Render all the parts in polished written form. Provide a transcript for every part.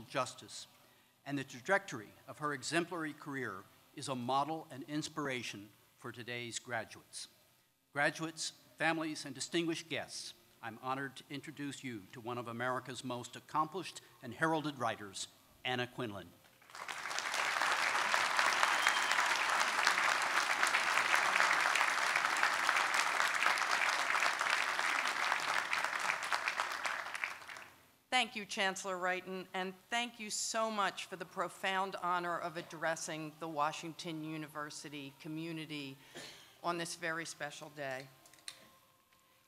justice, and the trajectory of her exemplary career is a model and inspiration for today's graduates. Graduates, families, and distinguished guests, I'm honored to introduce you to one of America's most accomplished and heralded writers, Anna Quindlen. Thank you, Chancellor Wrighton, and thank you so much for the profound honor of addressing the Washington University community on this very special day.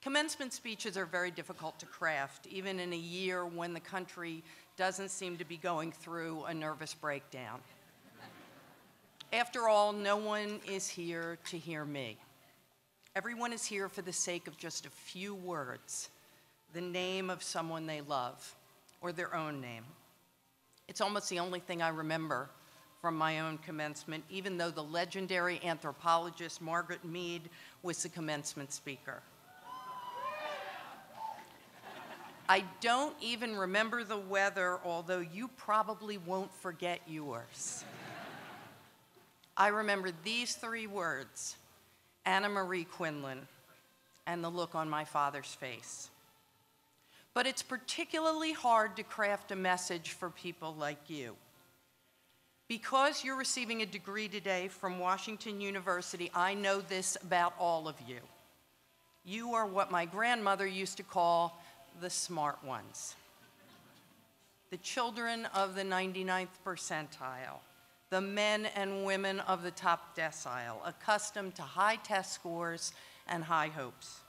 Commencement speeches are very difficult to craft, even in a year when the country doesn't seem to be going through a nervous breakdown. After all, no one is here to hear me. Everyone is here for the sake of just a few words, the name of someone they love, or their own name. It's almost the only thing I remember from my own commencement, even though the legendary anthropologist Margaret Mead was the commencement speaker. I don't even remember the weather, although you probably won't forget yours. I remember these 3 words, Anna Marie Quindlen, and the look on my father's face. But it's particularly hard to craft a message for people like you. Because you're receiving a degree today from Washington University, I know this about all of you. You are what my grandmother used to call the smart ones. The children of the 99th percentile, the men and women of the top decile, accustomed to high test scores and high hopes.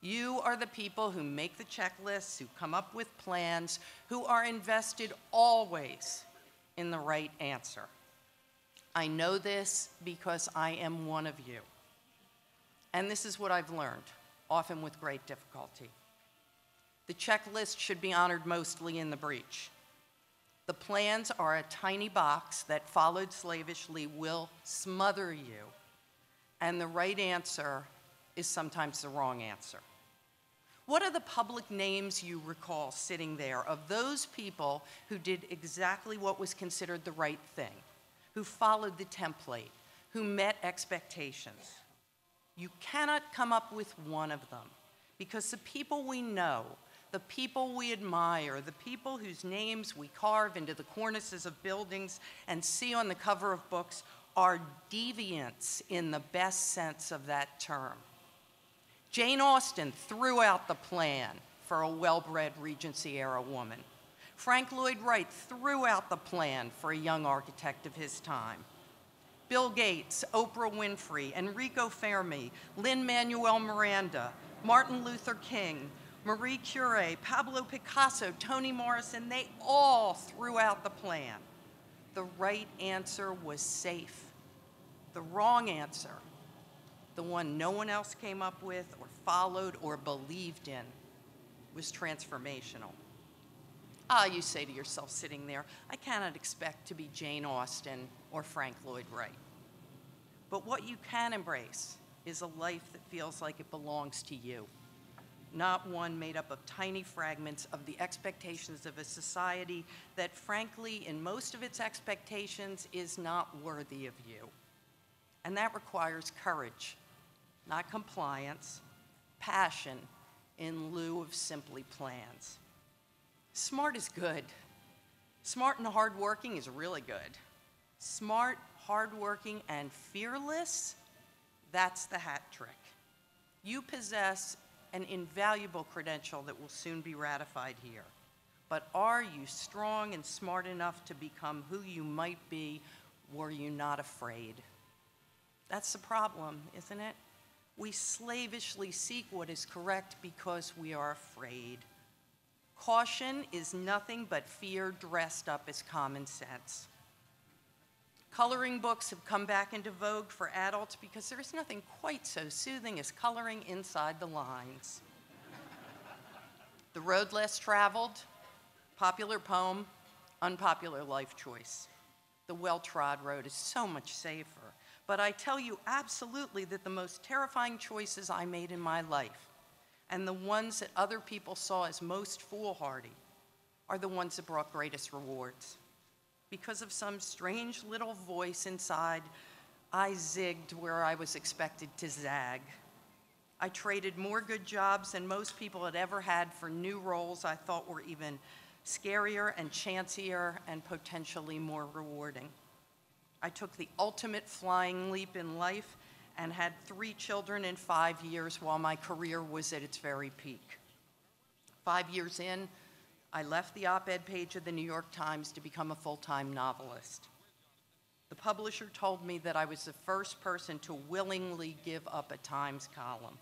You are the people who make the checklists, who come up with plans, who are invested always in the right answer. I know this because I am one of you. And this is what I've learned, often with great difficulty. The checklist should be honored mostly in the breach. The plans are a tiny box that, followed slavishly, will smother you. And the right answer is sometimes the wrong answer. What are the public names you recall sitting there of those people who did exactly what was considered the right thing, who followed the template, who met expectations? You cannot come up with one of them, because the people we know, the people we admire, the people whose names we carve into the cornices of buildings and see on the cover of books are deviants in the best sense of that term. Jane Austen threw out the plan for a well-bred Regency-era woman. Frank Lloyd Wright threw out the plan for a young architect of his time. Bill Gates, Oprah Winfrey, Enrico Fermi, Lin-Manuel Miranda, Martin Luther King, Marie Curie, Pablo Picasso, Toni Morrison, they all threw out the plan. The right answer was safe. The wrong answer, the one no one else came up with or followed or believed in, was transformational. You say to yourself sitting there, I cannot expect to be Jane Austen or Frank Lloyd Wright. But what you can embrace is a life that feels like it belongs to you, not one made up of tiny fragments of the expectations of a society that, frankly, in most of its expectations, is not worthy of you. And that requires courage, not compliance, passion in lieu of simply plans. Smart is good. Smart and hardworking is really good. Smart, hardworking, and fearless, that's the hat trick. You possess an invaluable credential that will soon be ratified here. But are you strong and smart enough to become who you might be were you not afraid? That's the problem, isn't it? We slavishly seek what is correct because we are afraid. Caution is nothing but fear dressed up as common sense. Coloring books have come back into vogue for adults because there is nothing quite so soothing as coloring inside the lines. The road less traveled, popular poem, unpopular life choice. The well-trod road is so much safer. But I tell you absolutely that the most terrifying choices I made in my life, and the ones that other people saw as most foolhardy, are the ones that brought greatest rewards. Because of some strange little voice inside, I zigged where I was expected to zag. I traded more good jobs than most people had ever had for new roles I thought were even scarier and chancier and potentially more rewarding. I took the ultimate flying leap in life and had 3 children in 5 years while my career was at its very peak. 5 years in, I left the op-ed page of the New York Times to become a full-time novelist. The publisher told me that I was the first person to willingly give up a Times column.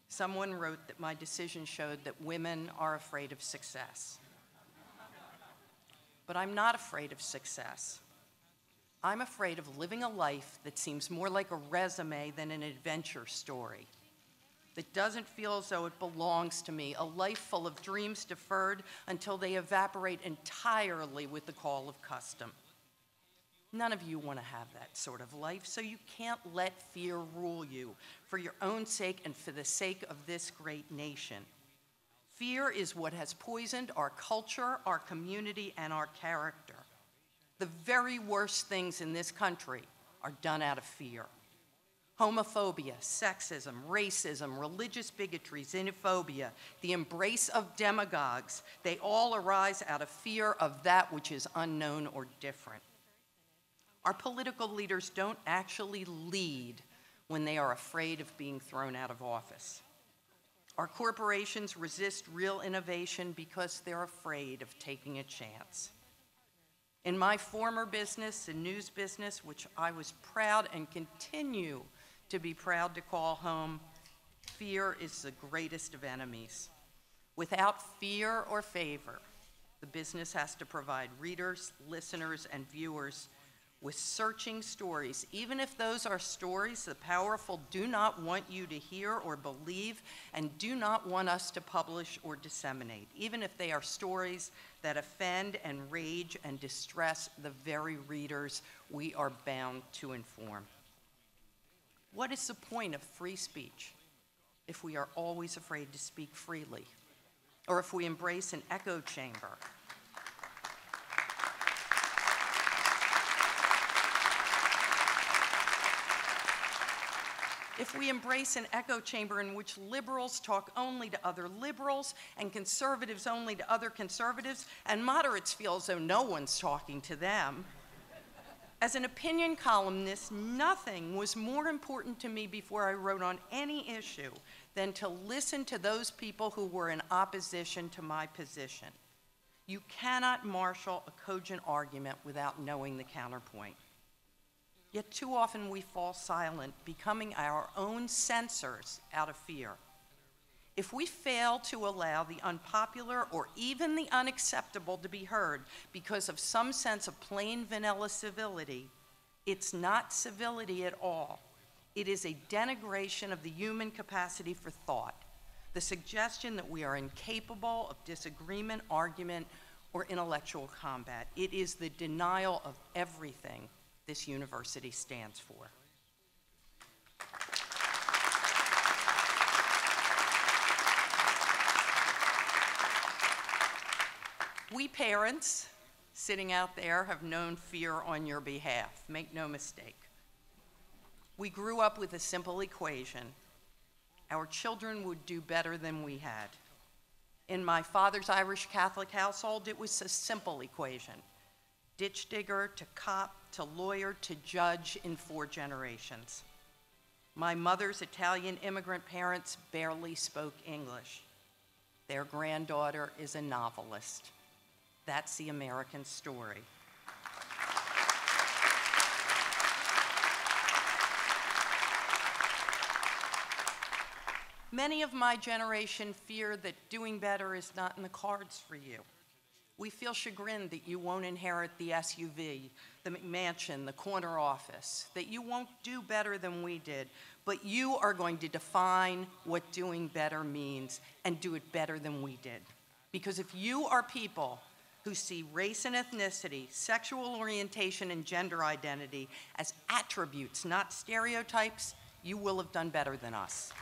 Someone wrote that my decision showed that women are afraid of success. But I'm not afraid of success. I'm afraid of living a life that seems more like a resume than an adventure story, that doesn't feel as though it belongs to me, a life full of dreams deferred until they evaporate entirely with the call of custom. None of you want to have that sort of life, so you can't let fear rule you for your own sake and for the sake of this great nation. Fear is what has poisoned our culture, our community, and our character. The very worst things in this country are done out of fear. Homophobia, sexism, racism, religious bigotry, xenophobia, the embrace of demagogues, they all arise out of fear of that which is unknown or different. Our political leaders don't actually lead when they are afraid of being thrown out of office. Our corporations resist real innovation because they're afraid of taking a chance. In my former business, the news business, which I was proud and continue to be proud to call home, fear is the greatest of enemies. Without fear or favor, the business has to provide readers, listeners, and viewers with searching stories, even if those are stories the powerful do not want you to hear or believe and do not want us to publish or disseminate, even if they are stories that offend and rage and distress the very readers we are bound to inform. What is the point of free speech if we are always afraid to speak freely, or if we embrace an echo chamber? If we embrace an echo chamber in which liberals talk only to other liberals and conservatives only to other conservatives, and moderates feel as though no one's talking to them. As an opinion columnist, nothing was more important to me before I wrote on any issue than to listen to those people who were in opposition to my position. You cannot marshal a cogent argument without knowing the counterpoint. Yet too often we fall silent, becoming our own censors out of fear. If we fail to allow the unpopular or even the unacceptable to be heard because of some sense of plain vanilla civility, it's not civility at all. It is a denigration of the human capacity for thought, the suggestion that we are incapable of disagreement, argument, or intellectual combat. It is the denial of everything this university stands for. We parents sitting out there have known fear on your behalf, make no mistake. We grew up with a simple equation. Our children would do better than we had. In my father's Irish Catholic household, it was a simple equation. Ditch digger to cop to lawyer to judge in 4 generations. My mother's Italian immigrant parents barely spoke English. Their granddaughter is a novelist. That's the American story. Many of my generation fear that doing better is not in the cards for you. We feel chagrined that you won't inherit the SUV, the McMansion, the corner office, that you won't do better than we did, but you are going to define what doing better means and do it better than we did. Because if you are people who see race and ethnicity, sexual orientation, and gender identity as attributes, not stereotypes, you will have done better than us.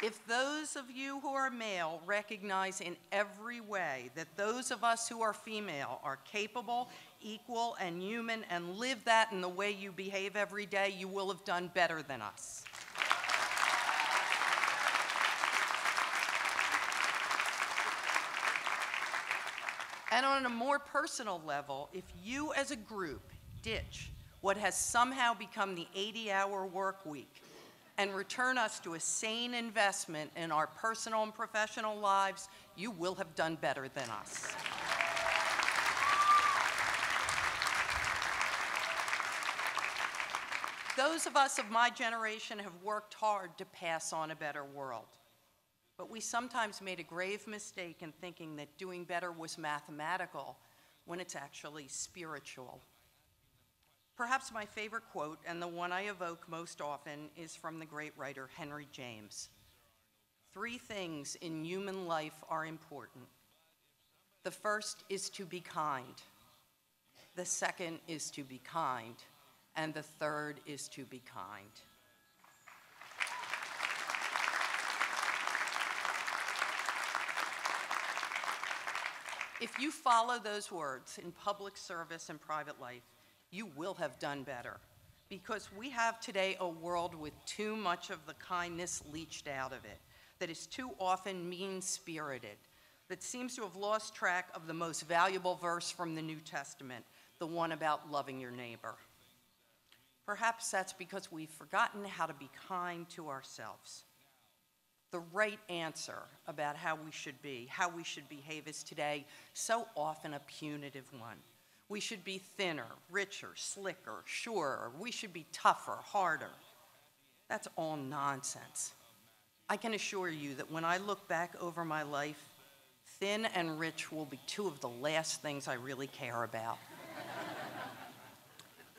If those of you who are male recognize in every way that those of us who are female are capable, equal, and human, and live that in the way you behave every day, you will have done better than us. And on a more personal level, if you as a group ditch what has somehow become the 80-hour work week and return us to a sane investment in our personal and professional lives, you will have done better than us. Those of us of my generation have worked hard to pass on a better world. But we sometimes made a grave mistake in thinking that doing better was mathematical when it's actually spiritual. Perhaps my favorite quote, and the one I evoke most often, is from the great writer Henry James. 3 things in human life are important. The first is to be kind. The second is to be kind. And the third is to be kind. If you follow those words in public service and private life, you will have done better, because we have today a world with too much of the kindness leached out of it, that is too often mean-spirited, that seems to have lost track of the most valuable verse from the New Testament, the one about loving your neighbor. Perhaps that's because we've forgotten how to be kind to ourselves. The right answer about how we should be, how we should behave is today so often a punitive one. We should be thinner, richer, slicker, surer. We should be tougher, harder. That's all nonsense. I can assure you that when I look back over my life, thin and rich will be 2 of the last things I really care about.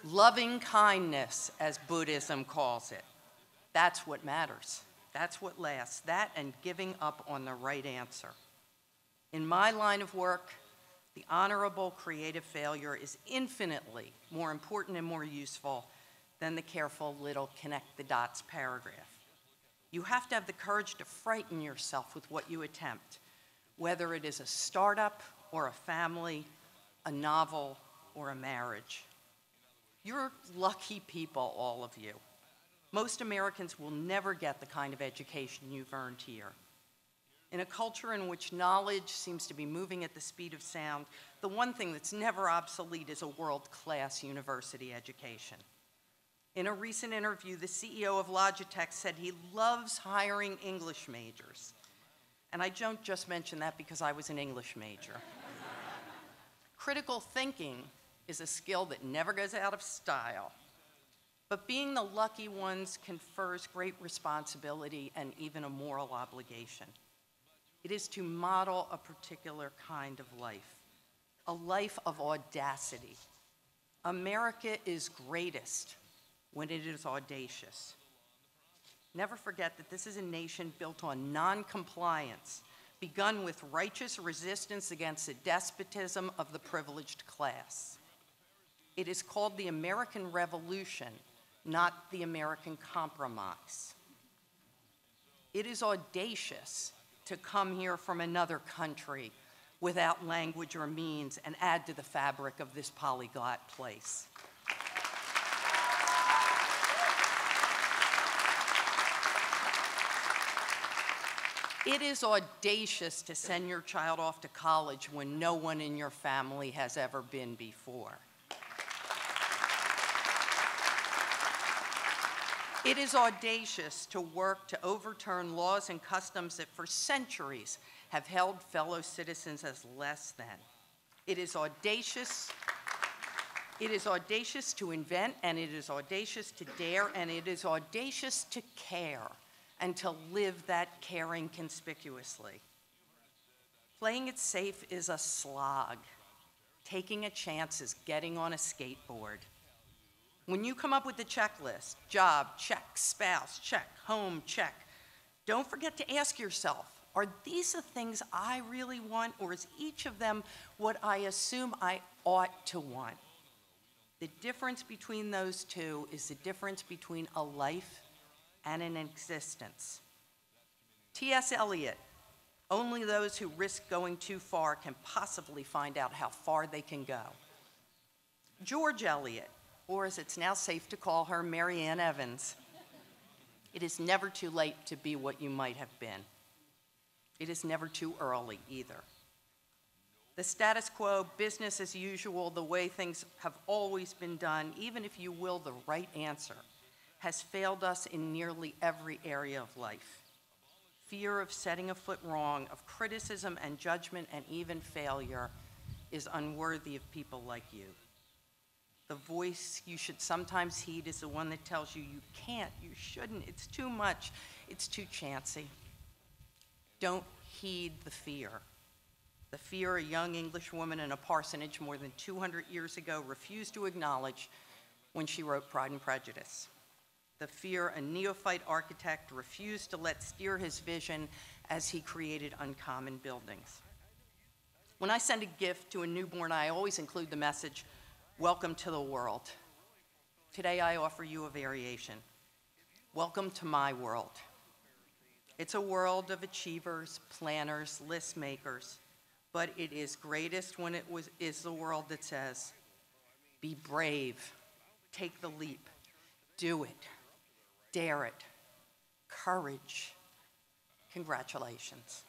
Loving kindness, as Buddhism calls it, that's what matters. That's what lasts. That and giving up on the right answer. In my line of work, the honorable creative failure is infinitely more important and more useful than the careful little connect the dots paragraph. You have to have the courage to frighten yourself with what you attempt, whether it is a startup or a family, a novel or a marriage. You're lucky people, all of you. Most Americans will never get the kind of education you've earned here. In a culture in which knowledge seems to be moving at the speed of sound, the one thing that's never obsolete is a world-class university education. In a recent interview, the CEO of Logitech said he loves hiring English majors. And I don't just mention that because I was an English major. Critical thinking is a skill that never goes out of style. But being the lucky ones confers great responsibility and even a moral obligation. It is to model a particular kind of life, a life of audacity. America is greatest when it is audacious. Never forget that this is a nation built on non-compliance, begun with righteous resistance against the despotism of the privileged class. It is called the American Revolution, not the American Compromise. It is audacious to come here from another country without language or means and add to the fabric of this polyglot place. It is audacious to send your child off to college when no one in your family has ever been before. It is audacious to work to overturn laws and customs that for centuries have held fellow citizens as less than. It is audacious to invent, and it is audacious to dare, and it is audacious to care and to live that caring conspicuously. Playing it safe is a slog. Taking a chance is getting on a skateboard. When you come up with the checklist, job, check, spouse, check, home, check, don't forget to ask yourself, are these the things I really want, or is each of them what I assume I ought to want? The difference between those two is the difference between a life and an existence. T.S. Eliot, only those who risk going too far can possibly find out how far they can go. George Eliot, or as it's now safe to call her, Mary Ann Evans, it is never too late to be what you might have been. It is never too early either. The status quo, business as usual, the way things have always been done, even if you will, the right answer, has failed us in nearly every area of life. Fear of setting a foot wrong, of criticism and judgment and even failure is unworthy of people like you. The voice you should sometimes heed is the one that tells you you can't, you shouldn't, it's too much, it's too chancy. Don't heed the fear. The fear a young English woman in a parsonage more than 200 years ago refused to acknowledge when she wrote Pride and Prejudice. The fear a neophyte architect refused to let steer his vision as he created uncommon buildings. When I send a gift to a newborn, I always include the message, "Welcome to the world." Today I offer you a variation. Welcome to my world. It's a world of achievers, planners, list makers, but it is greatest when it is the world that says, be brave, take the leap, do it, dare it, courage. Congratulations.